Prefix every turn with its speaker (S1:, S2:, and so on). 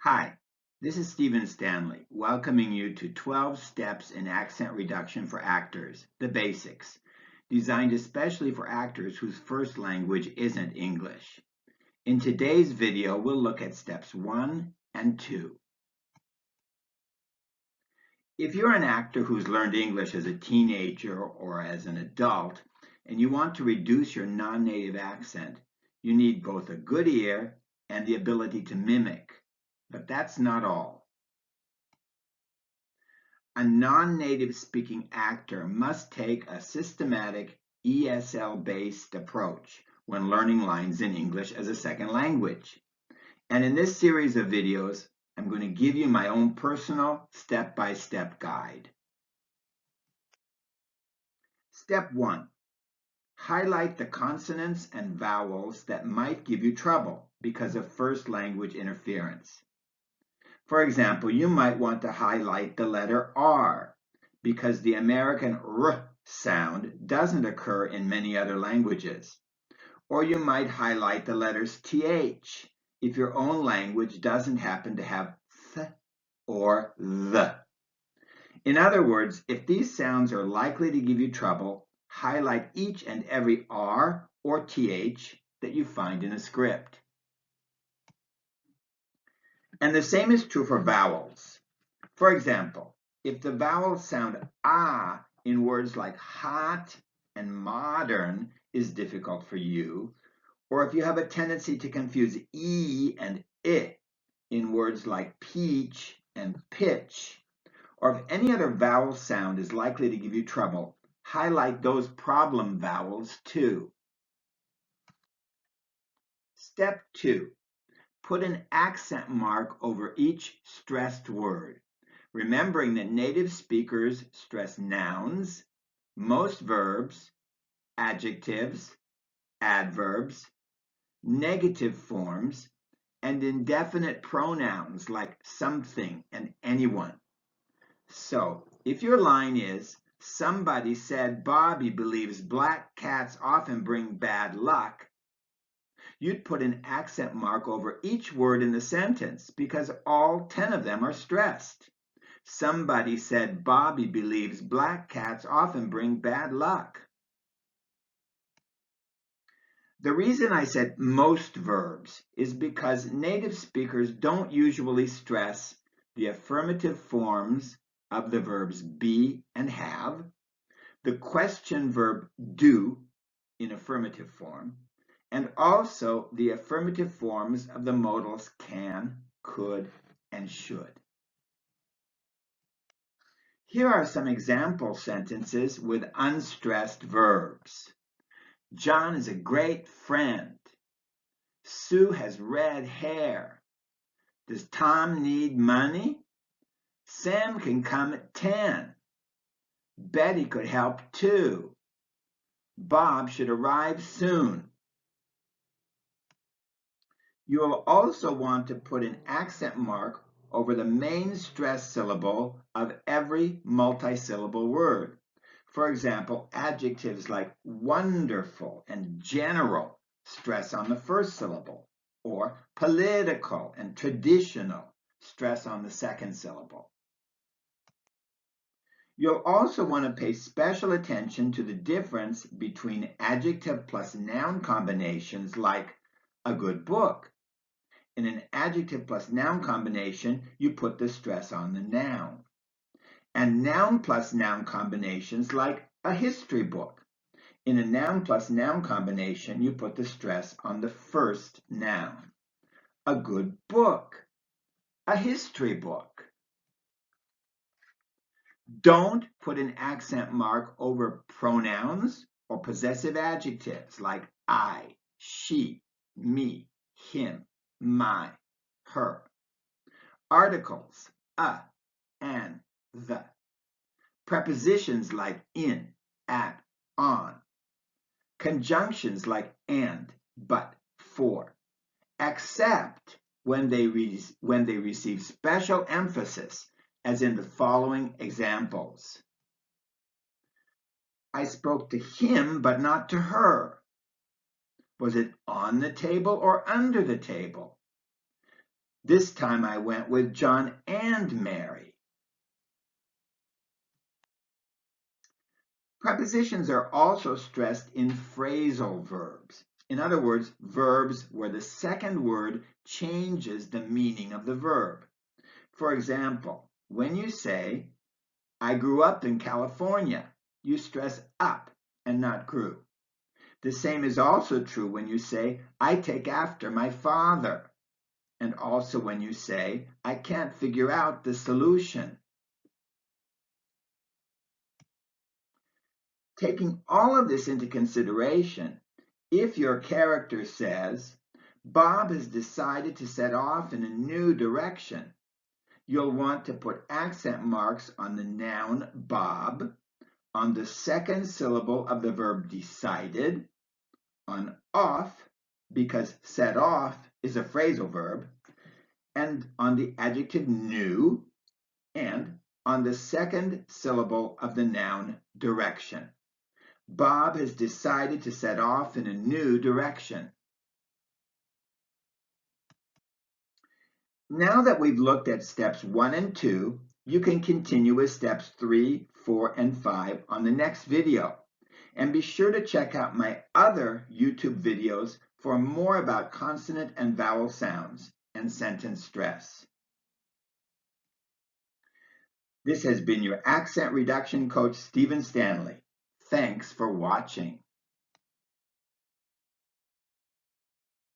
S1: Hi, this is Stephen Stanley, welcoming you to 12 Steps in Accent Reduction for Actors, the Basics, designed especially for actors whose first language isn't English. In today's video, we'll look at steps 1 and 2. If you're an actor who's learned English as a teenager or as an adult, and you want to reduce your non-native accent, you need both a good ear and the ability to mimic. But that's not all. A non-native speaking actor must take a systematic ESL-based approach when learning lines in English as a second language. And in this series of videos, I'm going to give you my own personal step-by-step guide. Step 1. Highlight the consonants and vowels that might give you trouble because of first language interference. For example, you might want to highlight the letter R because the American R sound doesn't occur in many other languages. Or you might highlight the letters TH if your own language doesn't happen to have th or the. In other words, if these sounds are likely to give you trouble, highlight each and every R or TH that you find in a script. And the same is true for vowels. For example, if the vowels sound ah in words like hot and modern is difficult for you, or if you have a tendency to confuse e and I in words like peach and pitch, or if any other vowel sound is likely to give you trouble, highlight those problem vowels too. Step 2. Put an accent mark over each stressed word, remembering that native speakers stress nouns, most verbs, adjectives, adverbs, negative forms, and indefinite pronouns like something and anyone. So, if your line is, somebody said Bobby believes black cats often bring bad luck, you'd put an accent mark over each word in the sentence because all 10 of them are stressed. Somebody said Bobby believes black cats often bring bad luck. The reason I said most verbs is because native speakers don't usually stress the affirmative forms of the verbs be and have, the question verb do in affirmative form, and also the affirmative forms of the modals can, could, and should. Here are some example sentences with unstressed verbs. John is a great friend. Sue has red hair. Does Tom need money? Sam can come at 10. Betty could help too. Bob should arrive soon. You will also want to put an accent mark over the main stress syllable of every multisyllable word. For example, adjectives like wonderful and general stress on the first syllable, or political and traditional stress on the second syllable. You'll also want to pay special attention to the difference between adjective plus noun combinations like a good book. In an adjective plus noun combination, you put the stress on the noun. And noun plus noun combinations like a history book. In a noun plus noun combination, you put the stress on the first noun. A good book. A history book. Don't put an accent mark over pronouns or possessive adjectives like I, she, me, him, my, her. Articles, a, and, the. Prepositions like in, at, on. Conjunctions like and, but, for. Except when they receive special emphasis, as in the following examples. I spoke to him, but not to her. Was it on the table or under the table? This time I went with John and Mary. Prepositions are also stressed in phrasal verbs. In other words, verbs where the second word changes the meaning of the verb. For example, when you say, I grew up in California, you stress up and not grew. The same is also true when you say, I take after my father, and also when you say, I can't figure out the solution. Taking all of this into consideration, if your character says, Bob has decided to set off in a new direction, you'll want to put accent marks on the noun Bob, on the second syllable of the verb decided, on off, because set off is a phrasal verb, and on the adjective new, and on the second syllable of the noun direction. Bob has decided to set off in a new direction. Now that we've looked at steps 1 and 2, you can continue with steps 3, 4, and 5 on the next video. And be sure to check out my other YouTube videos for more about consonant and vowel sounds and sentence stress. This has been your accent reduction coach, Stephen Stanley. Thanks for watching.